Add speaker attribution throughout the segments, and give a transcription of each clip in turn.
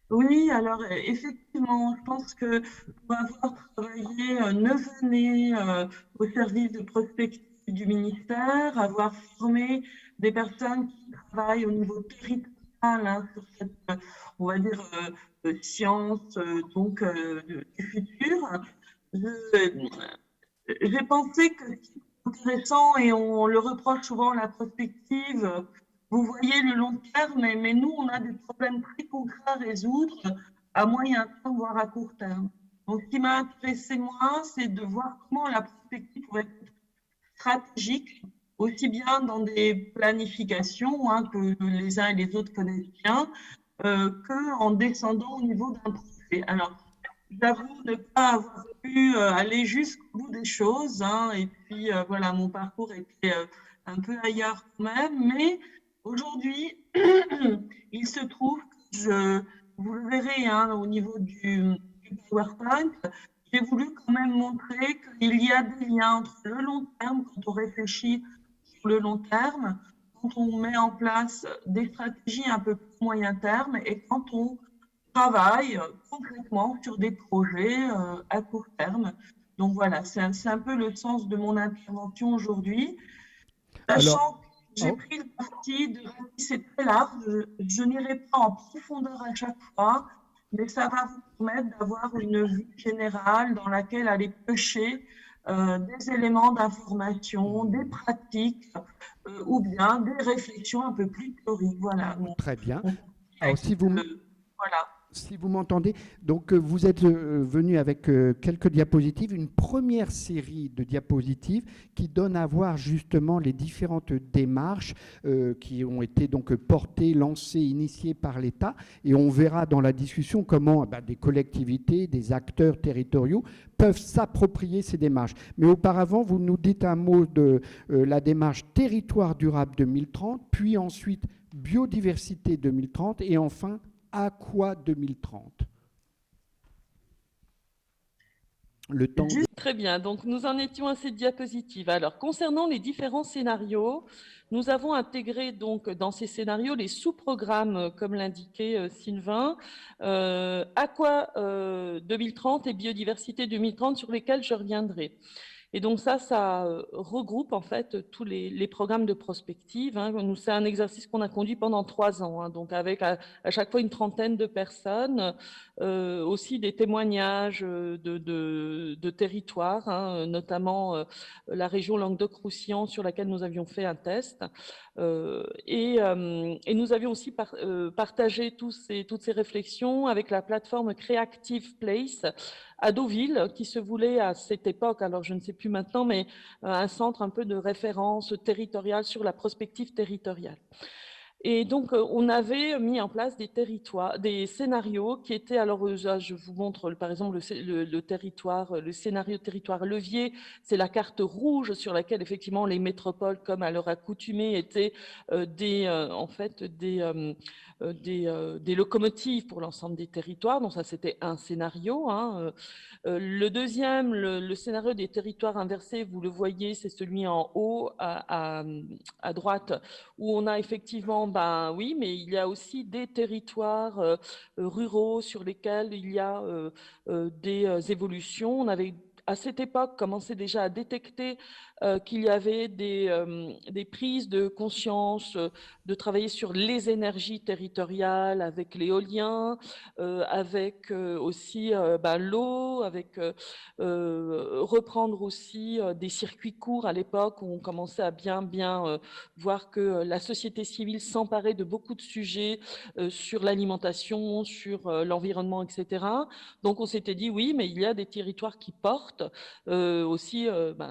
Speaker 1: Oui, alors effectivement, je pense que pour avoir travaillé 9 années au service de prospective du ministère, avoir formé des personnes qui travaillent au niveau territorial hein, sur cette, on va dire, science du futur, j'ai pensé que ce qui est intéressant, et on le reproche souvent, la prospective, vous voyez le long terme, mais nous, on a des problèmes très concrets à résoudre à moyen terme, voire à court terme. Donc, ce qui m'a intéressé, moi, c'est de voir comment la prospective pourrait être stratégique, aussi bien dans des planifications hein, que les uns et les autres connaissent bien, qu'en descendant au niveau d'un projet. Alors, j'avoue ne pas avoir pu aller jusqu'au bout des choses, hein, et puis voilà, mon parcours était un peu ailleurs quand même, mais aujourd'hui, il se trouve que vous le verrez hein, au niveau du PowerPoint, j'ai voulu quand même montrer qu'il y a des liens entre le long terme, quand on réfléchit sur le long terme, quand on met en place des stratégies un peu plus moyen terme et quand on travaille concrètement sur des projets à court terme. Donc voilà, c'est un peu le sens de mon intervention aujourd'hui,
Speaker 2: Alors,
Speaker 1: sachant que j'ai
Speaker 2: oh,
Speaker 1: pris le parti de c'est très large, je n'irai pas en profondeur à chaque fois, mais ça va vous permettre d'avoir une vue générale dans laquelle aller pêcher des éléments d'information, des pratiques ou bien des réflexions un peu plus théoriques. Voilà,
Speaker 2: très bien.
Speaker 1: mon
Speaker 2: Alors,
Speaker 1: contexte, voilà.
Speaker 2: si vous m'entendez, donc vous êtes venu avec quelques diapositives, une première série de diapositives qui donne à voir justement les différentes démarches qui ont été donc portées, lancées, initiées par l'État. Et on verra dans la discussion comment des collectivités, des acteurs territoriaux peuvent s'approprier ces démarches. Mais auparavant, vous nous dites un mot de la démarche Territoire durable 2030, puis ensuite Biodiversité 2030 et enfin Aqua 2030. Le temps de...
Speaker 3: Très bien, donc nous en étions à cette diapositive. Alors, concernant les différents scénarios, nous avons intégré donc dans ces scénarios les sous-programmes, comme l'indiquait Sylvain, Aqua 2030 et Biodiversité 2030 sur lesquels je reviendrai. Et donc ça regroupe en fait tous les programmes de prospective. Hein. C'est un exercice qu'on a conduit pendant 3 ans, hein, donc avec à chaque fois une trentaine de personnes, aussi des témoignages de territoires, hein, notamment la région Languedoc-Roussillon sur laquelle nous avions fait un test. Et nous avions aussi partagé toutes ces réflexions avec la plateforme Creative Place à Deauville, qui se voulait à cette époque, alors je ne sais plus maintenant, mais un centre un peu de référence territoriale sur la prospective territoriale. Et donc, on avait mis en place des territoires, des scénarios qui étaient, alors je vous montre par exemple le territoire, le scénario territoire levier, c'est la carte rouge sur laquelle effectivement les métropoles, comme à leur accoutumée, étaient en fait des locomotives pour l'ensemble des territoires. Donc ça, c'était un scénario. Hein. Le deuxième, le scénario des territoires inversés, vous le voyez, c'est celui en haut à droite, où on a effectivement, ben oui, mais il y a aussi des territoires ruraux sur lesquels il y a des évolutions. On avait à cette époque commencé déjà à détecter qu'il y avait des prises de conscience, de travailler sur les énergies territoriales avec l'éolien, avec aussi l'eau, avec reprendre aussi des circuits courts à l'époque où on commençait à bien voir que la société civile s'emparait de beaucoup de sujets sur l'alimentation, sur l'environnement, etc. Donc on s'était dit oui, mais il y a des territoires qui portent aussi,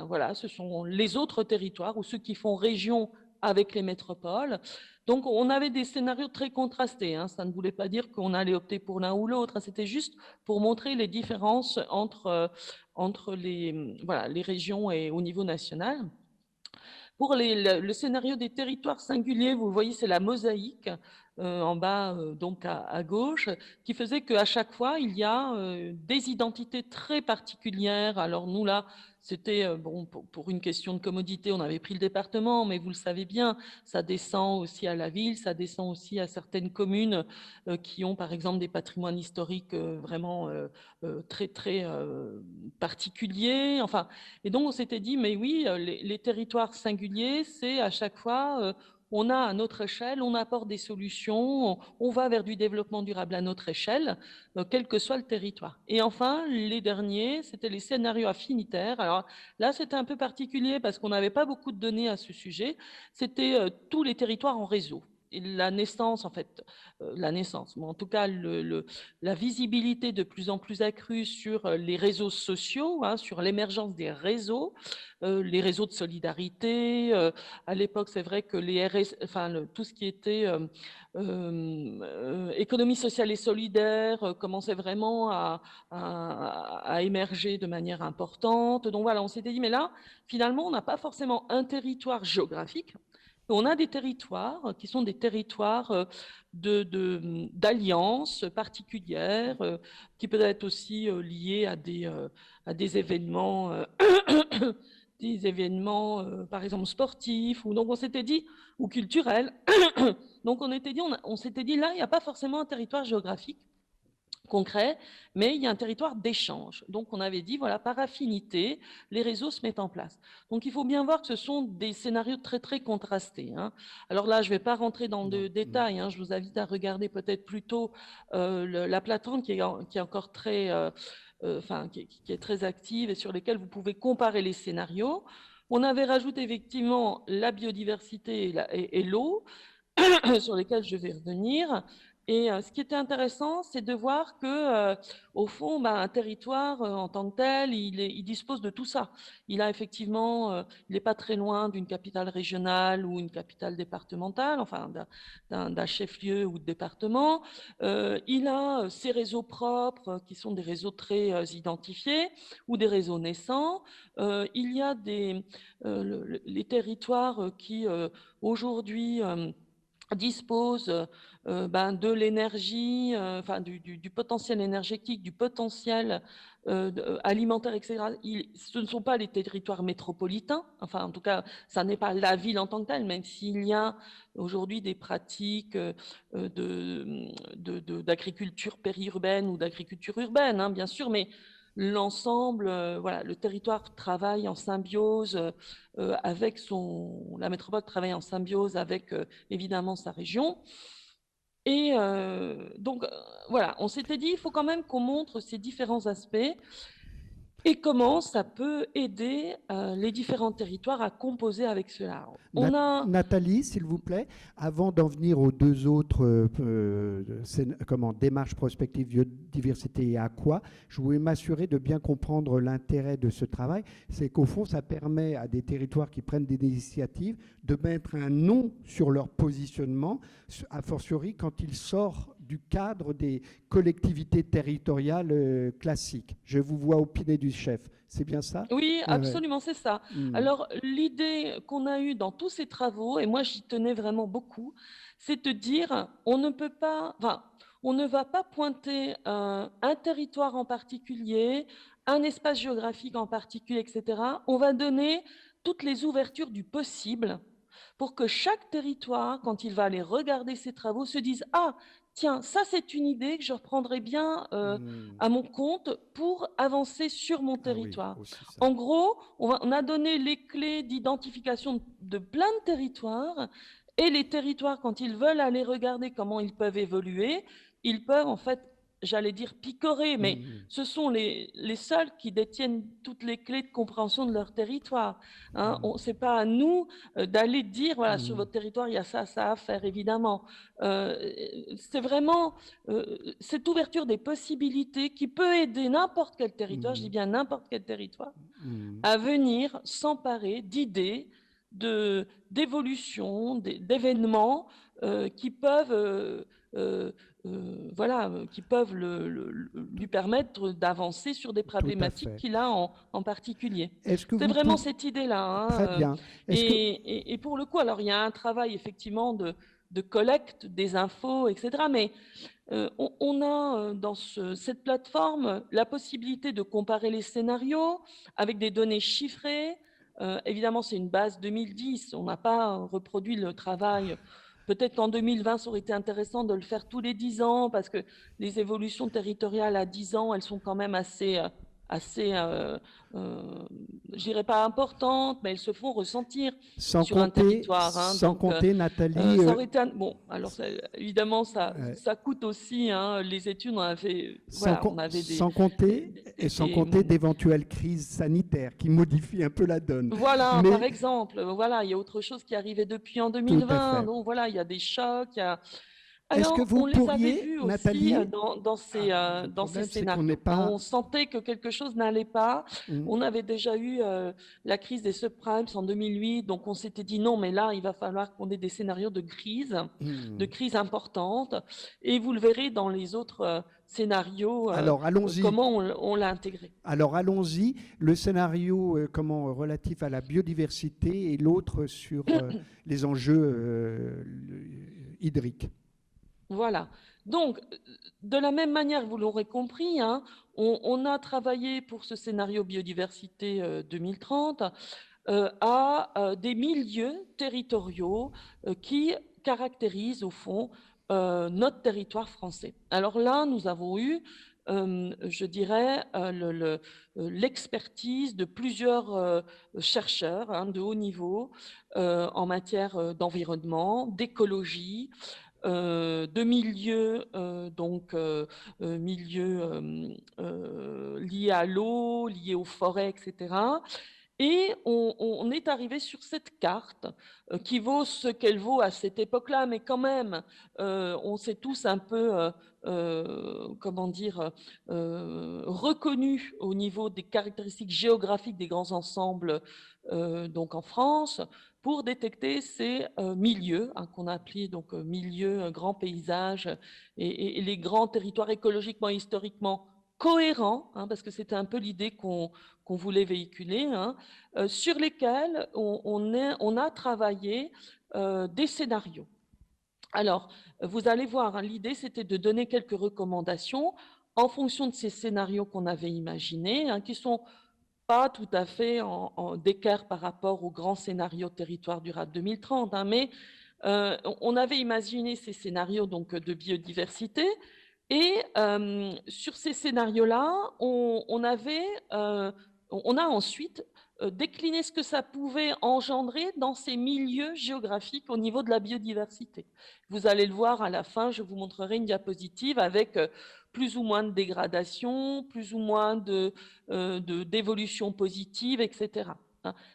Speaker 3: voilà, ce sont les autres territoires ou ceux qui font région avec les métropoles. Donc, on avait des scénarios très contrastés. Hein. Ça ne voulait pas dire qu'on allait opter pour l'un ou l'autre. Hein. C'était juste pour montrer les différences entre voilà, les régions et au niveau national. Pour le scénario des territoires singuliers, vous voyez, c'est la mosaïque. en bas, donc à gauche, qui faisait qu'à chaque fois, il y a des identités très particulières. Alors nous, là, c'était, bon, pour une question de commodité, on avait pris le département, mais vous le savez bien, ça descend aussi à la ville, ça descend aussi à certaines communes qui ont, par exemple, des patrimoines historiques vraiment très, très particuliers. Enfin, et donc, on s'était dit, mais oui, les territoires singuliers, c'est à chaque fois on a à notre échelle, on apporte des solutions, on va vers du développement durable à notre échelle, quel que soit le territoire. Et enfin, les derniers, c'était les scénarios affinitaires. Alors là, c'était un peu particulier parce qu'on n'avait pas beaucoup de données à ce sujet. C'était tous les territoires en réseau. Et la naissance, en fait, la naissance, mais en tout cas, la visibilité de plus en plus accrue sur les réseaux sociaux, hein, sur l'émergence des réseaux, les réseaux de solidarité. À l'époque, c'est vrai que les RS, enfin, tout ce qui était économie sociale et solidaire commençait vraiment à émerger de manière importante. Donc voilà, on s'était dit, mais là, finalement, on n'a pas forcément un territoire géographique. On a des territoires qui sont des territoires d'alliances particulières, qui peuvent être aussi liés à des événements des événements, par exemple sportifs, ou donc on s'était dit, ou culturels. Donc on s'était dit là, il n'y a pas forcément un territoire géographique concret, mais il y a un territoire d'échange. Donc on avait dit, voilà, par affinité, les réseaux se mettent en place. Donc il faut bien voir que ce sont des scénarios très très contrastés, hein. Alors là, je ne vais pas rentrer dans le détail, hein, je vous invite à regarder peut-être plutôt la plateforme qui est encore très, qui est très active et sur lesquelles vous pouvez comparer les scénarios. On avait rajouté effectivement la biodiversité et l'eau, sur lesquels je vais revenir. Et ce qui était intéressant, c'est de voir que, au fond, un territoire en tant que tel, il dispose de tout ça. Il a effectivement, il n'est pas très loin d'une capitale régionale ou une capitale départementale, enfin d'un chef-lieu ou de département. Il a ses réseaux propres qui sont des réseaux très identifiés ou des réseaux naissants. Il y a les territoires qui aujourd'hui dispose de l'énergie, du potentiel énergétique, du potentiel alimentaire, etc. Ce ne sont pas les territoires métropolitains, enfin en tout cas, ça n'est pas la ville en tant que telle, même s'il y a aujourd'hui des pratiques d'agriculture périurbaine ou d'agriculture urbaine, hein, bien sûr, mais l'ensemble, voilà, le territoire travaille en symbiose avec la métropole travaille en symbiose avec évidemment sa région. Et donc, voilà, on s'était dit, il faut quand même qu'on montre ces différents aspects et comment ça peut aider les différents territoires à composer avec cela.
Speaker 2: Nathalie, s'il vous plaît, avant d'en venir aux deux autres démarches prospectives, biodiversité et aqua, je voulais m'assurer de bien comprendre l'intérêt de ce travail. C'est qu'au fond, ça permet à des territoires qui prennent des initiatives de mettre un nom sur leur positionnement, a fortiori quand il sort du cadre des collectivités territoriales classiques. Je vous vois au pied du chef. C'est bien ça?
Speaker 3: Oui, absolument, c'est ça. Alors, l'idée qu'on a eue dans tous ces travaux, et moi j'y tenais vraiment beaucoup, c'est de dire on ne peut pas, on ne va pas pointer un territoire en particulier, un espace géographique en particulier, etc. On va donner toutes les ouvertures du possible pour que chaque territoire, quand il va aller regarder ses travaux, se dise ah, tiens, ça c'est une idée que je reprendrai bien à mon compte pour avancer sur mon territoire.
Speaker 2: Oui,
Speaker 3: en gros, on a donné les clés d'identification de plein de territoires et les territoires, quand ils veulent aller regarder comment ils peuvent évoluer, ils peuvent en fait, j'allais dire picorer, mais ce sont les seuls qui détiennent toutes les clés de compréhension de leur territoire. Hein. Ce n'est pas à nous d'aller dire, voilà, sur votre territoire, il y a ça, ça à faire, évidemment. C'est vraiment cette ouverture des possibilités qui peut aider n'importe quel territoire, je dis bien n'importe quel territoire, à venir s'emparer d'idées, d'évolutions, d'événements qui peuvent qui peuvent lui permettre d'avancer sur des problématiques qu'il a en particulier. C'est vraiment cette idée-là. Hein,
Speaker 2: très bien.
Speaker 3: Et pour le coup, alors il y a un travail effectivement de collecte des infos, etc. Mais on a dans cette plateforme la possibilité de comparer les scénarios avec des données chiffrées. Évidemment, c'est une base 2010. On n'a pas reproduit le travail. Peut-être qu'en 2020, ça aurait été intéressant de le faire tous les 10 ans parce que les évolutions territoriales à 10 ans, elles sont quand même assez je dirais pas importantes, mais elles se font ressentir sur un territoire. Hein.
Speaker 2: Sans
Speaker 3: Donc,
Speaker 2: compter, Nathalie.
Speaker 3: ça aurait été bon, alors évidemment, ça coûte aussi. Hein, les études, on avait, on avait
Speaker 2: sans compter d'éventuelles crises sanitaires qui modifient un peu la donne.
Speaker 3: Voilà, par exemple, voilà, il y a autre chose qui est arrivé depuis en 2020. Donc voilà, il y a des chocs. Alors, on les avait vus aussi dans ces scénarios. On sentait que quelque chose n'allait pas. On avait déjà eu la crise des subprimes en 2008. Donc, on s'était dit non, mais là, il va falloir qu'on ait des scénarios de crise importante. Et vous le verrez dans les autres scénarios, comment on l'a intégré.
Speaker 2: Alors, allons-y. Le scénario relatif à la biodiversité et l'autre sur les enjeux hydriques.
Speaker 3: Voilà. Donc, de la même manière, vous l'aurez compris, hein, on a travaillé pour ce scénario biodiversité 2030 à des milieux territoriaux qui caractérisent, au fond, notre territoire français. Alors là, nous avons eu, je dirais, l'expertise de plusieurs chercheurs hein, de haut niveau en matière d'environnement, d'écologie, de milieux, milieux liés à l'eau, liés aux forêts, etc. Et on est arrivé sur cette carte qui vaut ce qu'elle vaut à cette époque-là, mais quand même, on s'est tous un peu, reconnus au niveau des caractéristiques géographiques des grands ensembles donc en France, pour détecter ces milieux hein, qu'on a appelés donc milieux, grands paysages et les grands territoires écologiquement et historiquement cohérents, hein, parce que c'était un peu l'idée qu'on voulait véhiculer, hein, sur lesquels on a travaillé des scénarios. Alors, vous allez voir, hein, l'idée c'était de donner quelques recommandations en fonction de ces scénarios qu'on avait imaginés, hein, qui sont pas tout à fait d'écart par rapport au grand scénario territoire durable 2030, hein, mais on avait imaginé ces scénarios donc, de biodiversité et sur ces scénarios-là, on a ensuite décliné ce que ça pouvait engendrer dans ces milieux géographiques au niveau de la biodiversité. Vous allez le voir à la fin, je vous montrerai une diapositive avec plus ou moins de dégradation, plus ou moins d'évolution positive, etc.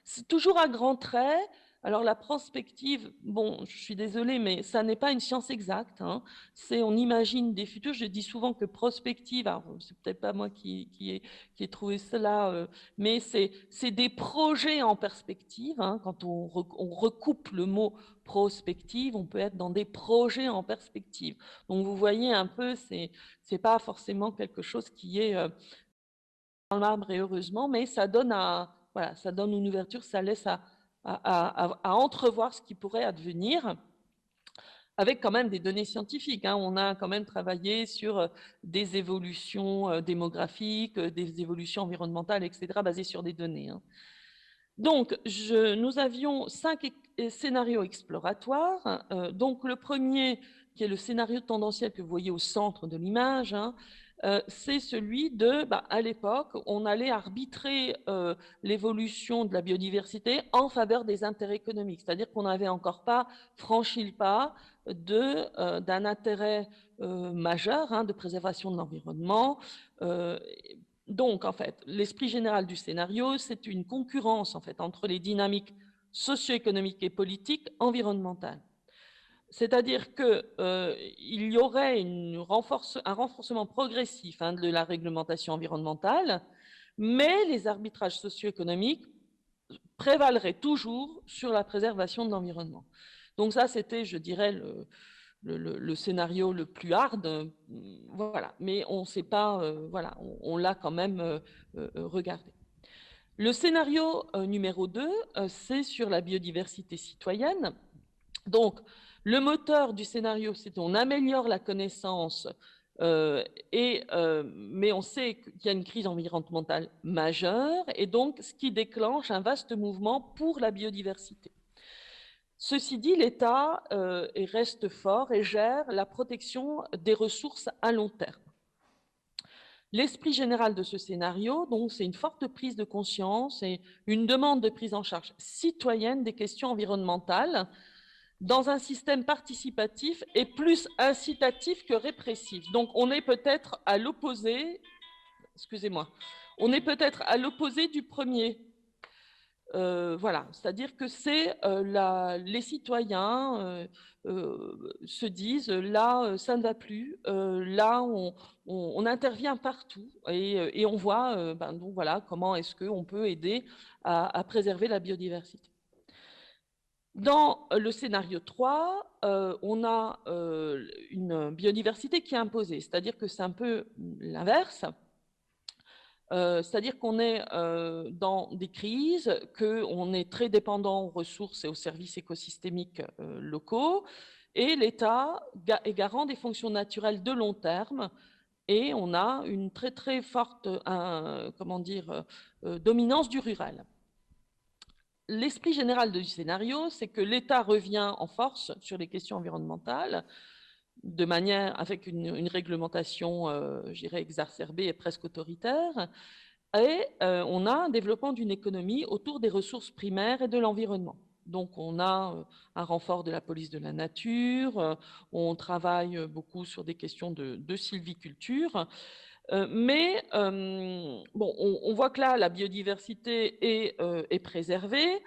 Speaker 3: C'est toujours à grands traits. Alors la prospective, bon, je suis désolée, mais ça n'est pas une science exacte. Hein. On imagine des futurs. Je dis souvent que prospective, alors c'est peut-être pas moi qui ai trouvé cela, mais c'est des projets en perspective. Hein. Quand on recoupe le mot prospective, on peut être dans des projets en perspective. Donc vous voyez un peu, c'est pas forcément quelque chose qui est dans le marbre et heureusement, mais ça donne ça donne une ouverture, ça laisse à entrevoir ce qui pourrait advenir, avec quand même des données scientifiques. Hein. On a quand même travaillé sur des évolutions démographiques, des évolutions environnementales, etc., basées sur des données. Hein. Donc, nous avions 5 scénarios exploratoires. Donc, le premier, qui est le scénario tendanciel que vous voyez au centre de l'image, hein, c'est celui de, à l'époque, on allait arbitrer l'évolution de la biodiversité en faveur des intérêts économiques, c'est-à-dire qu'on n'avait encore pas franchi le pas d'un intérêt majeur hein, de préservation de l'environnement. Donc, en fait, l'esprit général du scénario, c'est une concurrence en fait, entre les dynamiques socio-économiques et politiques environnementales. C'est-à-dire qu'il y aurait un renforcement progressif hein, de la réglementation environnementale, mais les arbitrages socio-économiques prévaleraient toujours sur la préservation de l'environnement. Donc ça, c'était, je dirais, le scénario le plus hard, voilà. Mais on ne sait pas, voilà, on l'a quand même regardé. Le scénario numéro 2, c'est sur la biodiversité citoyenne. Donc, Le moteur du scénario, c'est on améliore la connaissance, mais on sait qu'il y a une crise environnementale majeure, et donc ce qui déclenche un vaste mouvement pour la biodiversité. Ceci dit, l'État reste fort et gère la protection des ressources à long terme. L'esprit général de ce scénario, donc, c'est une forte prise de conscience et une demande de prise en charge citoyenne des questions environnementales dans un système participatif et plus incitatif que répressif. Donc, on est peut-être à l'opposé, excusez-moi, on est peut-être à l'opposé du premier. Voilà, c'est-à-dire que c'est les citoyens se disent là, ça ne va plus, là, on intervient partout et on voit donc voilà, comment est-ce qu'on peut aider à préserver la biodiversité. Dans le scénario 3, on a une biodiversité qui est imposée, c'est-à-dire que c'est un peu l'inverse. C'est-à-dire qu'on est dans des crises, qu'on est très dépendant aux ressources et aux services écosystémiques locaux, et l'État est garant des fonctions naturelles de long terme, et on a une très très forte dominance du rural. L'esprit général du scénario, c'est que l'État revient en force sur les questions environnementales, de manière avec une réglementation, je dirais, exacerbée et presque autoritaire. Et on a un développement d'une économie autour des ressources primaires et de l'environnement. Donc, on a un renfort de la police de la nature, on travaille beaucoup sur des questions de sylviculture. Mais bon, on voit que là, la biodiversité est préservée.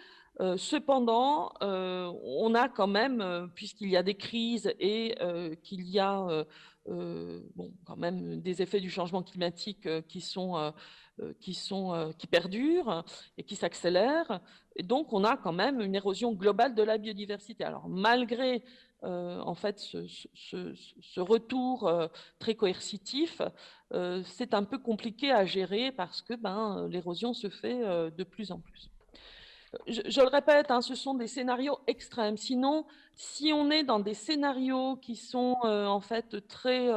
Speaker 3: Cependant, on a quand même, puisqu'il y a des crises et qu'il y a bon, quand même des effets du changement climatique qui perdurent et qui s'accélèrent. Et donc, on a quand même une érosion globale de la biodiversité. Alors, malgré en fait ce retour très coercitif, c'est un peu compliqué à gérer parce que l'érosion se fait de plus en plus. Je le répète, hein, ce sont des scénarios extrêmes. Sinon, si on est dans des scénarios qui sont en fait très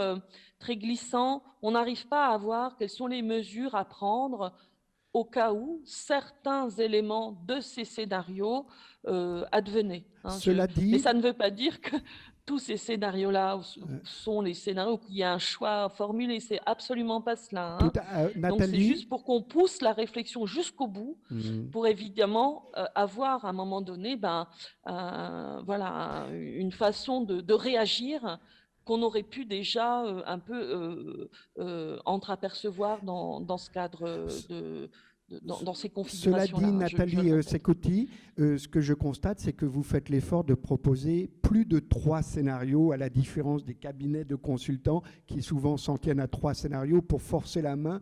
Speaker 3: glissants, on n'arrive pas à voir quelles sont les mesures à prendre au cas où certains éléments de ces scénarios advenaient. Hein.
Speaker 2: Cela dit,
Speaker 3: mais ça ne veut pas dire que tous ces scénarios-là sont les scénarios où il y a un choix formulé. C'est absolument pas cela. Hein. Donc c'est juste pour qu'on pousse la réflexion jusqu'au bout, pour évidemment avoir à un moment donné voilà, une façon de réagir qu'on aurait pu déjà un peu entreapercevoir dans ce cadre dans ces configurations-là.
Speaker 2: Cela dit, Nathalie Secotti, ce que je constate, c'est que vous faites l'effort de proposer plus de 3 scénarios, à la différence des cabinets de consultants qui souvent s'en tiennent à 3 scénarios pour forcer la main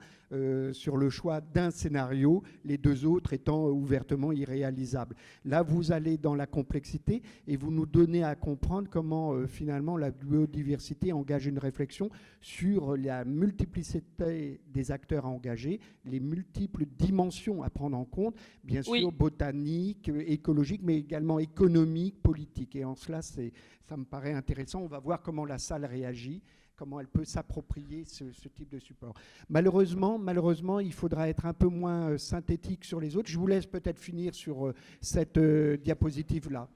Speaker 2: sur le choix d'un scénario, les 2 autres étant ouvertement irréalisables. Là, vous allez dans la complexité et vous nous donnez à comprendre comment finalement la biodiversité engage une réflexion sur la multiplicité des acteurs à engager, les multiples dimensions à prendre en compte, bien sûr botanique, écologique, mais également économique, politique. Et en cela, ça me paraît intéressant. On va voir comment la salle réagit, comment elle peut s'approprier ce type de support. Malheureusement, il faudra être un peu moins synthétique sur les autres. Je vous laisse peut-être finir sur cette diapositive-là.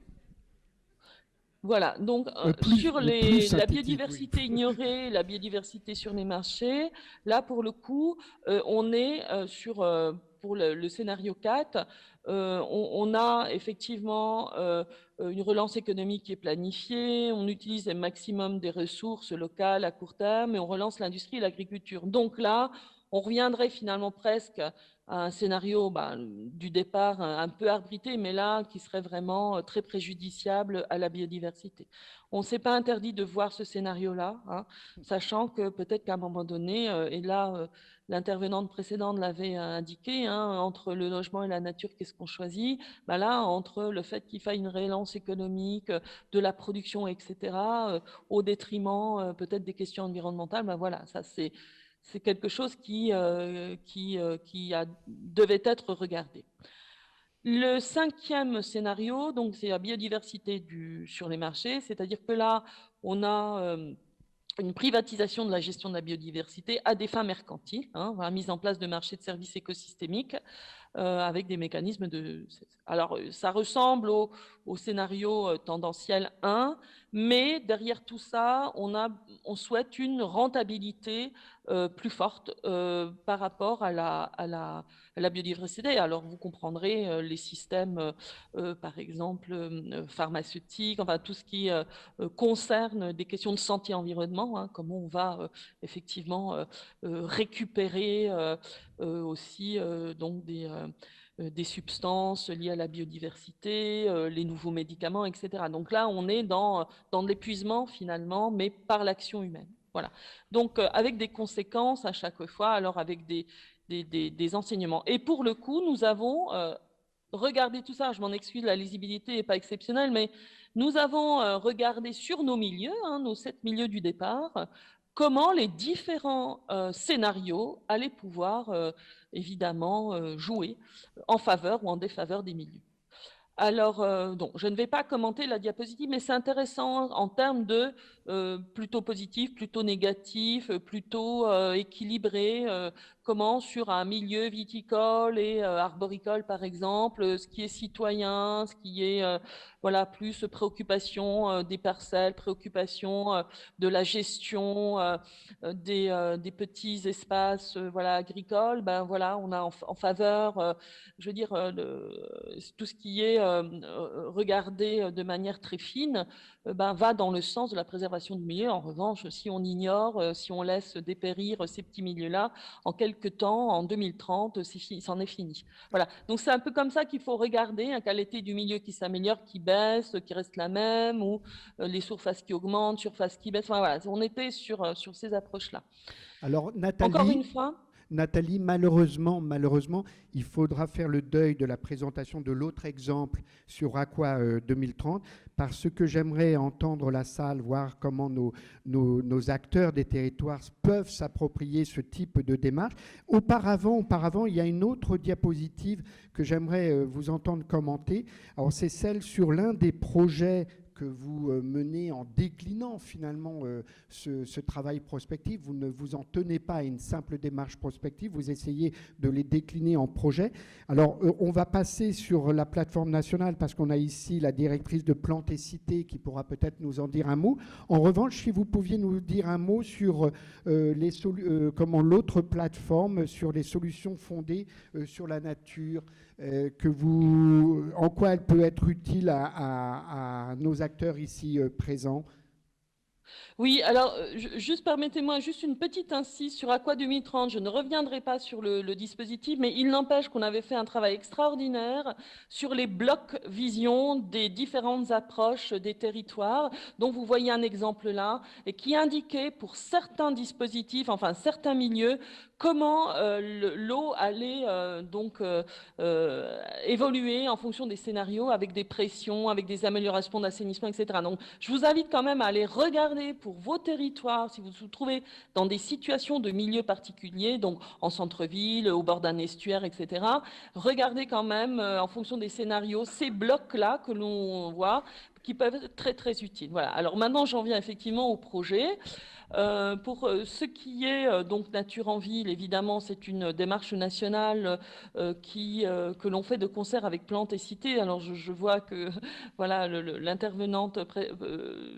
Speaker 3: Voilà, donc sur la biodiversité ignorée, la biodiversité sur les marchés, là pour le coup, on est pour le scénario 4, on a effectivement une relance économique qui est planifiée, on utilise un maximum des ressources locales à court terme et on relance l'industrie et l'agriculture. Donc là, on reviendrait finalement presque à un scénario du départ un peu arbitré, mais là, qui serait vraiment très préjudiciable à la biodiversité. On ne s'est pas interdit de voir ce scénario-là, hein, sachant que peut-être qu'à un moment donné, et là, l'intervenante précédente l'avait indiqué, hein, entre le logement et la nature, qu'est-ce qu'on choisit? Là, entre le fait qu'il faille une relance économique, de la production, etc., au détriment peut-être des questions environnementales, voilà, ça c'est quelque chose qui devait être regardé. Le 5e scénario, donc c'est la biodiversité sur les marchés, c'est-à-dire que là, on a une privatisation de la gestion de la biodiversité à des fins mercantiles, la mise en place de marchés de services écosystémiques avec des mécanismes de... Alors, ça ressemble au scénario tendanciel 1, mais derrière tout ça, on souhaite une rentabilité plus forte par rapport à la biodiversité. Alors, vous comprendrez les systèmes, par exemple, pharmaceutiques, enfin, tout ce qui concerne des questions de santé-environnement, comment on va effectivement récupérer aussi donc des substances liées à la biodiversité, les nouveaux médicaments, etc. Donc là, on est dans de l'épuisement finalement, mais par l'action humaine. Voilà. Donc avec des conséquences à chaque fois, alors avec des enseignements. Et pour le coup, nous avons regardé tout ça. Je m'en excuse, la lisibilité n'est pas exceptionnelle, mais nous avons regardé sur nos milieux, nos 7 milieux du départ, comment les différents scénarios allaient pouvoir évidemment jouer en faveur ou en défaveur des milieux. Alors, donc, je ne vais pas commenter la diapositive, mais c'est intéressant en termes de plutôt positif, plutôt négatif, plutôt équilibré. Comment sur un milieu viticole et arboricole, par exemple, ce qui est citoyen, ce qui est voilà plus préoccupation des parcelles, préoccupation de la gestion des petits espaces voilà agricoles. Ben voilà, on a en faveur, je veux dire, tout ce qui est regardé de manière très fine, ben, va dans le sens de la préservation du milieu. En revanche, si on ignore, si on laisse dépérir ces petits milieux-là, en quelques temps, en 2030, c'en est fini. Voilà. Donc c'est un peu comme ça qu'il faut regarder, la qualité du milieu qui s'améliore, qui baisse, qui reste la même, ou les surfaces qui augmentent, surfaces qui baissent. Enfin, voilà. On était sur ces approches-là.
Speaker 2: Alors,
Speaker 3: Encore
Speaker 2: Nathalie,
Speaker 3: une fois,
Speaker 2: Nathalie, malheureusement, il faudra faire le deuil de la présentation de l'autre exemple sur Aqua 2030, parce que j'aimerais entendre la salle, voir comment nos acteurs des territoires peuvent s'approprier ce type de démarche. Auparavant, il y a une autre diapositive que j'aimerais vous entendre commenter. Alors, c'est celle sur l'un des projets que vous menez en déclinant finalement ce travail prospectif. Vous ne vous en tenez pas à une simple démarche prospective, vous essayez de les décliner en projets. Alors, on va passer sur la plateforme nationale parce qu'on a ici la directrice de Plantes et Cités qui pourra peut-être nous en dire un mot. En revanche, si vous pouviez nous dire un mot sur comment l'autre plateforme, sur les solutions fondées sur la nature, en quoi elle peut être utile à nos acteurs ici présents.
Speaker 3: oui, alors juste permettez-moi juste une petite incise sur Aqua 2030. Je ne reviendrai pas sur le dispositif, mais il n'empêche qu'on avait fait un travail extraordinaire sur les blocs vision des différentes approches des territoires, dont vous voyez un exemple là, et qui indiquait pour certains dispositifs, enfin certains milieux, comment l'eau allait évoluer en fonction des scénarios avec des pressions, avec des améliorations d'assainissement, etc. Donc, je vous invite quand même à aller regarder pour vos territoires, si vous vous trouvez dans des situations de milieux particuliers, donc en centre-ville, au bord d'un estuaire, etc. Regardez quand même, en fonction des scénarios, ces blocs-là que l'on voit, qui peuvent être très, très utiles. Voilà. Alors maintenant, j'en viens effectivement au projet. Pour ce qui est donc Nature en ville, évidemment, c'est une démarche nationale que l'on fait de concert avec Plantes et Cités. Alors je vois que voilà, l'intervenante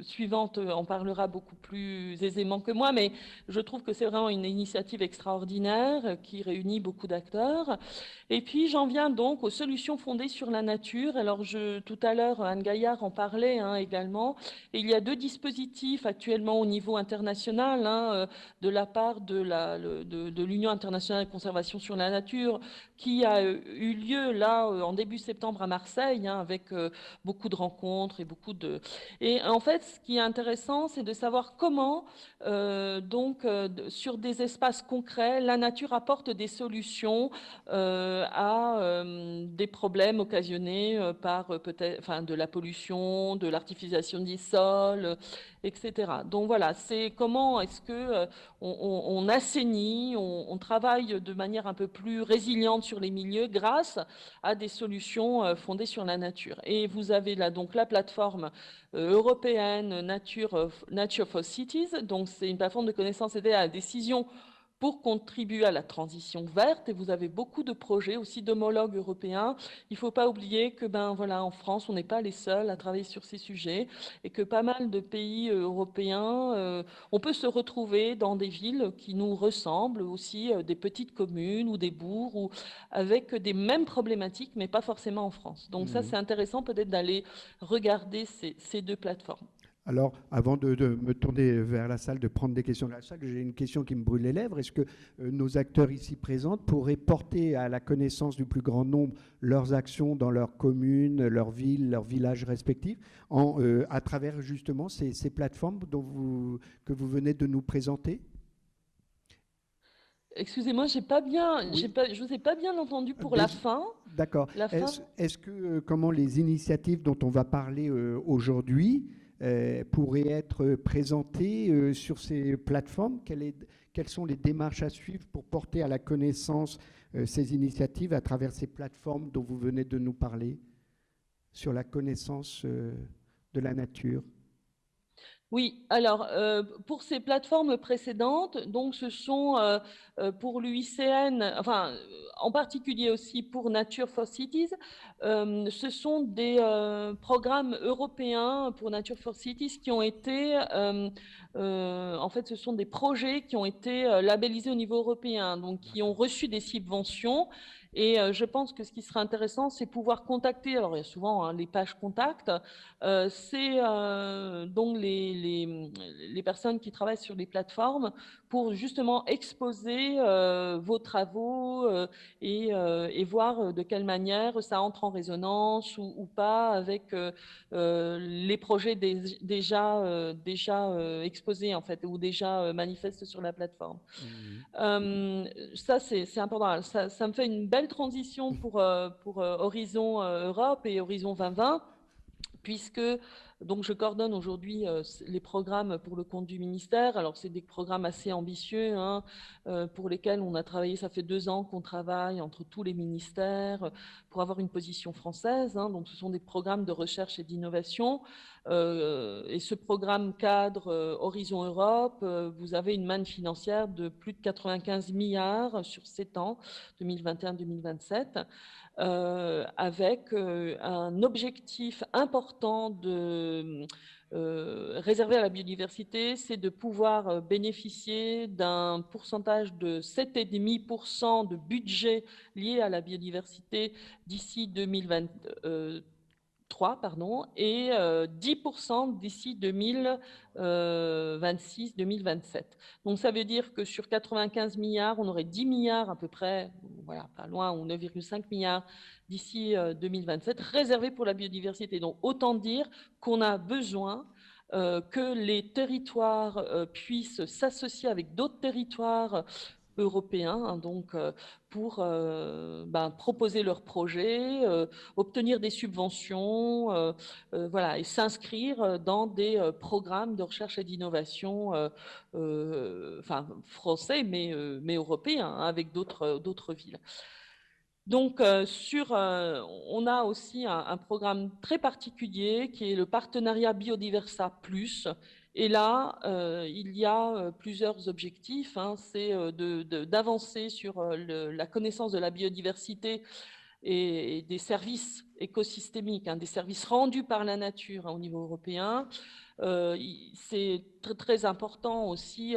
Speaker 3: suivante en parlera beaucoup plus aisément que moi, mais je trouve que c'est vraiment une initiative extraordinaire qui réunit beaucoup d'acteurs. Et puis j'en viens donc aux solutions fondées sur la nature. Alors tout à l'heure, Anne Gaillard en parlait également. Et il y a 2 dispositifs actuellement au niveau international de la part de l'Union internationale de conservation sur la nature qui a eu lieu là en début septembre à Marseille avec beaucoup de rencontres et beaucoup de... Et en fait, ce qui est intéressant, c'est de savoir comment, sur des espaces concrets, la nature apporte des solutions à des problèmes occasionnés par peut-être, enfin, de la pollution pollution, de l'artificialisation des sols, etc. Donc voilà, c'est comment est-ce que on assainit, on travaille de manière un peu plus résiliente sur les milieux grâce à des solutions fondées sur la nature. Et vous avez là donc la plateforme européenne Nature for Cities, donc c'est une plateforme de connaissances aidées à la décision pour contribuer à la transition verte. Et vous avez beaucoup de projets aussi d'homologues européens. Il ne faut pas oublier que voilà, en France, on n'est pas les seuls à travailler sur ces sujets et que pas mal de pays européens, on peut se retrouver dans des villes qui nous ressemblent, aussi des petites communes ou des bourgs, ou avec des mêmes problématiques, mais pas forcément en France. Donc ça, c'est intéressant peut-être d'aller regarder ces deux plateformes.
Speaker 2: Alors, avant de me tourner vers la salle, de prendre des questions de la salle, j'ai une question qui me brûle les lèvres. Est-ce que nos acteurs ici présents pourraient porter à la connaissance du plus grand nombre leurs actions dans leur commune, leur ville, leur village respectifs, à travers justement ces plateformes que vous venez de nous présenter?
Speaker 3: Excusez-moi, j'ai pas bien,
Speaker 2: Oui.
Speaker 3: je vous ai pas bien entendu pour la fin.
Speaker 2: D'accord.
Speaker 3: La fin.
Speaker 2: Est-ce que comment les initiatives dont on va parler aujourd'hui pourraient être présentées sur ces plateformes? Quelles sont les démarches à suivre pour porter à la connaissance ces initiatives à travers ces plateformes dont vous venez de nous parler, sur la connaissance de la nature?
Speaker 3: Oui, alors pour ces plateformes précédentes, donc ce sont pour l'UICN, enfin en particulier aussi pour Nature for Cities, ce sont des programmes européens pour Nature for Cities qui ont été, en fait, ce sont des projets qui ont été labellisés au niveau européen, donc qui ont reçu des subventions. Et je pense que ce qui serait intéressant, c'est pouvoir contacter, alors il y a souvent les pages contact, c'est donc les personnes qui travaillent sur les plateformes pour justement exposer vos travaux et voir de quelle manière ça entre en résonance ou pas avec les projets déjà exposés en fait ou déjà manifestes sur la plateforme. Ça, c'est important. Ça me fait une belle transition pour Horizon Europe et Horizon 2020, puisque donc je coordonne aujourd'hui les programmes pour le compte du ministère. Alors c'est des programmes assez ambitieux pour lesquels on a travaillé, ça fait 2 ans qu'on travaille entre tous les ministères pour avoir une position française. Donc ce sont des programmes de recherche et d'innovation. Et ce programme cadre Horizon Europe, vous avez une manne financière de plus de 95 milliards sur 7 ans, 2021-2027. Avec un objectif important réservé à la biodiversité, c'est de pouvoir bénéficier d'un pourcentage de 7,5% de budget lié à la biodiversité d'ici 2023, et 10% d'ici 2026-2027. Donc ça veut dire que sur 95 milliards, on aurait 10 milliards à peu près, voilà, pas loin, ou 9,5 milliards d'ici 2027, réservés pour la biodiversité. Donc autant dire qu'on a besoin que les territoires puissent s'associer avec d'autres territoires européens, donc pour proposer leurs projets, obtenir des subventions, voilà, et s'inscrire dans des programmes de recherche et d'innovation, enfin français, mais européens, avec d'autres villes. Donc, on a aussi un programme très particulier qui est le partenariat Biodiversa Plus. Et là, il y a plusieurs objectifs. C'est d'avancer sur la connaissance de la biodiversité et des services écosystémiques, des services rendus par la nature au niveau européen. C'est très, très important aussi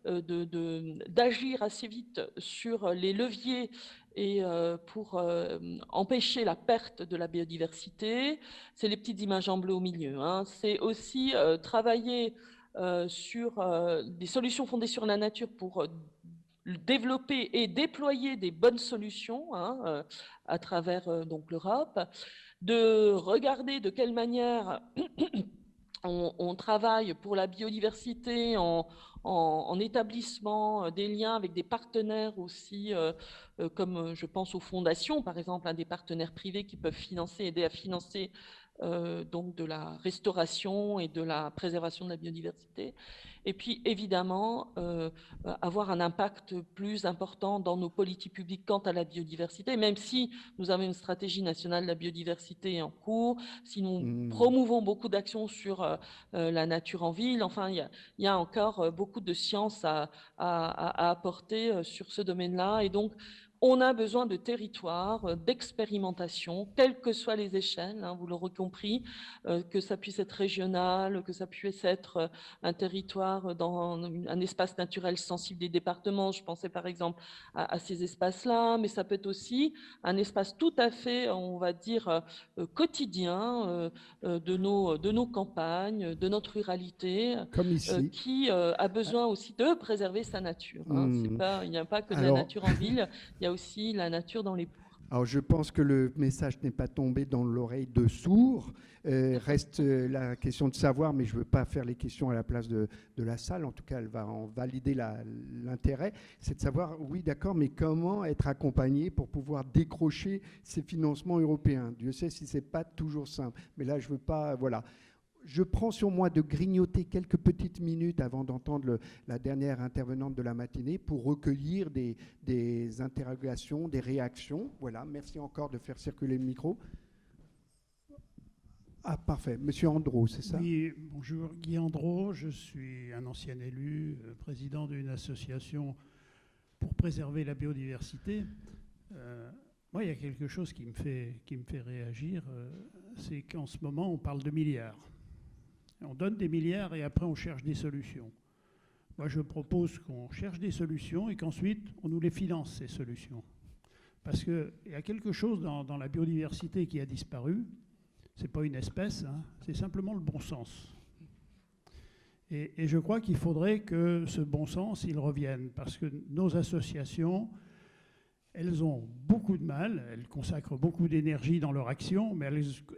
Speaker 3: d'agir assez vite sur les leviers et pour empêcher la perte de la biodiversité. C'est les petites images en bleu au milieu. C'est aussi travailler sur des solutions fondées sur la nature pour développer et déployer des bonnes solutions à travers donc l'Europe, de regarder de quelle manière on travaille pour la biodiversité en établissement des liens avec des partenaires aussi, comme je pense aux fondations, par exemple, des partenaires privés qui peuvent aider à financer donc de la restauration et de la préservation de la biodiversité. Et puis, évidemment, avoir un impact plus important dans nos politiques publiques quant à la biodiversité, même si nous avons une stratégie nationale de la biodiversité en cours, si nous promouvons beaucoup d'actions sur la nature en ville. Enfin, il y a encore beaucoup de science à apporter sur ce domaine-là. Et donc, on a besoin de territoires, d'expérimentation, quelles que soient les échelles, hein, vous l'aurez compris, que ça puisse être régional, que ça puisse être un territoire dans un espace naturel sensible des départements. Je pensais par exemple à ces espaces-là, mais ça peut être aussi un espace tout à fait, on va dire, quotidien de nos campagnes, de notre ruralité,
Speaker 2: Comme ici.
Speaker 3: qui a besoin aussi de préserver sa nature. Hein. Il n'y a pas que de la nature en ville, il y a aussi la nature dans les bourgs.
Speaker 2: Alors, je pense que le message n'est pas tombé dans l'oreille de sourds. Reste la question de savoir, mais je ne veux pas faire les questions à la place de la salle. En tout cas, elle va en valider l'intérêt. C'est de savoir, oui, d'accord, mais comment être accompagné pour pouvoir décrocher ces financements européens. Dieu sait si ce n'est pas toujours simple. Mais là, je ne veux pas... Voilà. Je prends sur moi de grignoter quelques petites minutes avant d'entendre la dernière intervenante de la matinée pour recueillir des interrogations, des réactions. Voilà, merci encore de faire circuler le micro. Ah, parfait. Monsieur Andro, c'est ça?
Speaker 4: Oui, bonjour. Guy Andro, je suis un ancien élu, président d'une association pour préserver la biodiversité. Moi, il y a quelque chose qui me fait réagir, c'est qu'en ce moment, on parle de milliards. On donne des milliards et après on cherche des solutions. Moi, je propose qu'on cherche des solutions et qu'ensuite on nous les finance, ces solutions. Parce qu'il y a quelque chose dans la biodiversité qui a disparu. Ce n'est pas une espèce, hein, c'est simplement le bon sens. Et je crois qu'il faudrait que ce bon sens, il revienne. Parce que nos associations, elles ont beaucoup de mal, elles consacrent beaucoup d'énergie dans leur action, mais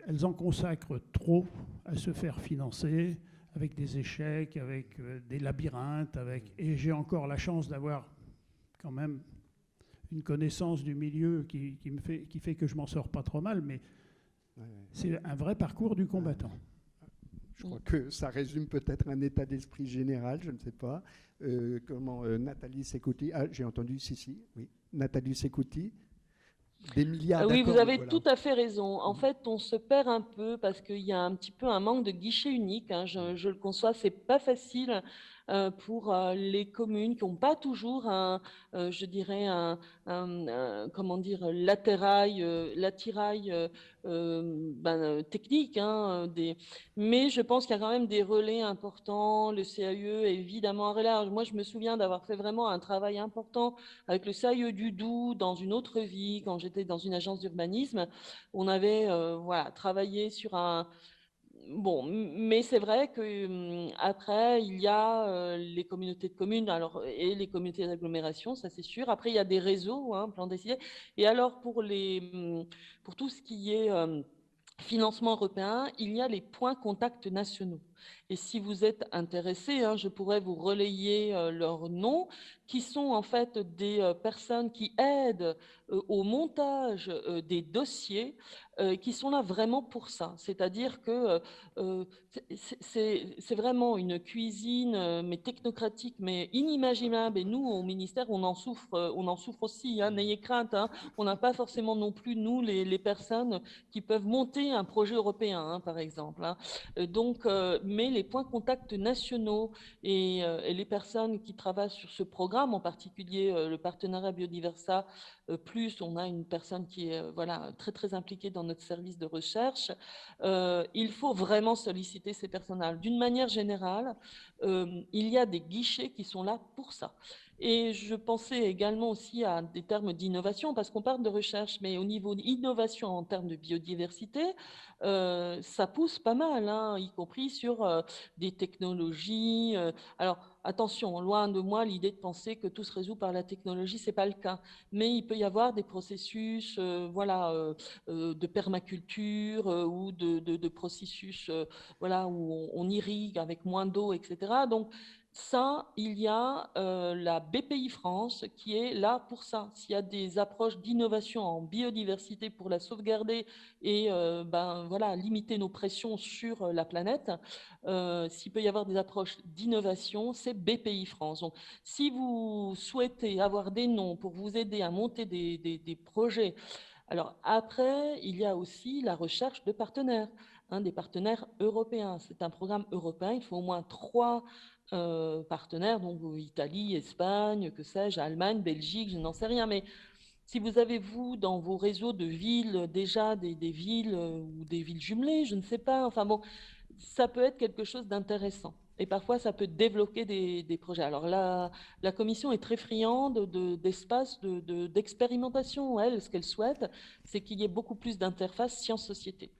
Speaker 4: elles en consacrent trop à se faire financer avec des échecs, avec des labyrinthes. Et j'ai encore la chance d'avoir quand même une connaissance du milieu qui fait que je m'en sors pas trop mal, mais c'est un vrai parcours du combattant.
Speaker 2: Je crois que ça résume peut-être un état d'esprit général, je ne sais pas. Nathalie Secouti, j'ai entendu, oui. Nathalie Secouti, des milliards
Speaker 3: Oui,
Speaker 2: d'accords.
Speaker 3: vous avez tout à fait raison. En fait, on se perd un peu parce qu'il y a un petit peu un manque de guichet unique. Hein. Je le conçois, c'est pas facile pour les communes qui n'ont pas toujours je dirais, comment dire, l'attirail technique. Hein, mais je pense qu'il y a quand même des relais importants. Le CAE est évidemment un relais. Moi, je me souviens d'avoir fait vraiment un travail important avec le CAE du Doubs dans une autre vie, quand j'étais dans une agence d'urbanisme. On avait travaillé sur un... Bon, mais c'est vrai que après, il y a les communautés de communes et les communautés d'agglomération, ça c'est sûr. Après, il y a des réseaux, hein, plan décidé. Et alors, pour tout ce qui est financement européen, il y a les points contacts nationaux. Et si vous êtes intéressé, hein, je pourrais vous relayer leurs noms, qui sont en fait des personnes qui aident au montage des dossiers, qui sont là vraiment pour ça. C'est-à-dire que c'est vraiment une cuisine, mais technocratique, mais inimaginable. Et nous, au ministère, on en souffre aussi. Hein, n'ayez crainte. Hein, on n'a pas forcément non plus, nous, les personnes qui peuvent monter un projet européen, hein, par exemple. Hein. Mais les points contacts nationaux et les personnes qui travaillent sur ce programme, en particulier le partenariat Biodiversa, plus on a une personne qui est très très impliquée dans notre service de recherche, il faut vraiment solliciter ces personnes-là. D'une manière générale, il y a des guichets qui sont là pour ça. Et je pensais également aussi à des termes d'innovation, parce qu'on parle de recherche, mais au niveau d'innovation en termes de biodiversité, ça pousse pas mal, hein, y compris sur des technologies. Alors, attention, loin de moi l'idée de penser que tout se résout par la technologie, c'est pas le cas. Mais il peut y avoir des processus de permaculture ou de processus où on irrigue avec moins d'eau, etc. Donc, Ça, il y a la BPI France qui est là pour ça. S'il y a des approches d'innovation en biodiversité pour la sauvegarder et voilà, limiter nos pressions sur la planète, s'il peut y avoir des approches d'innovation, c'est BPI France. Donc, si vous souhaitez avoir des noms pour vous aider à monter des projets, alors après, il y a aussi la recherche de partenaires, des partenaires européens. C'est un programme européen, il faut au moins 3 partenaires, donc Italie, Espagne, que sais-je, Allemagne, Belgique, je n'en sais rien, mais si vous avez, vous, dans vos réseaux de villes, déjà des villes ou des villes jumelées, je ne sais pas, enfin bon, ça peut être quelque chose d'intéressant. Et parfois, ça peut débloquer des projets. Alors là, la commission est très friande d'espace d'expérimentation. Elle, ce qu'elle souhaite, c'est qu'il y ait beaucoup plus d'interfaces sciences-société.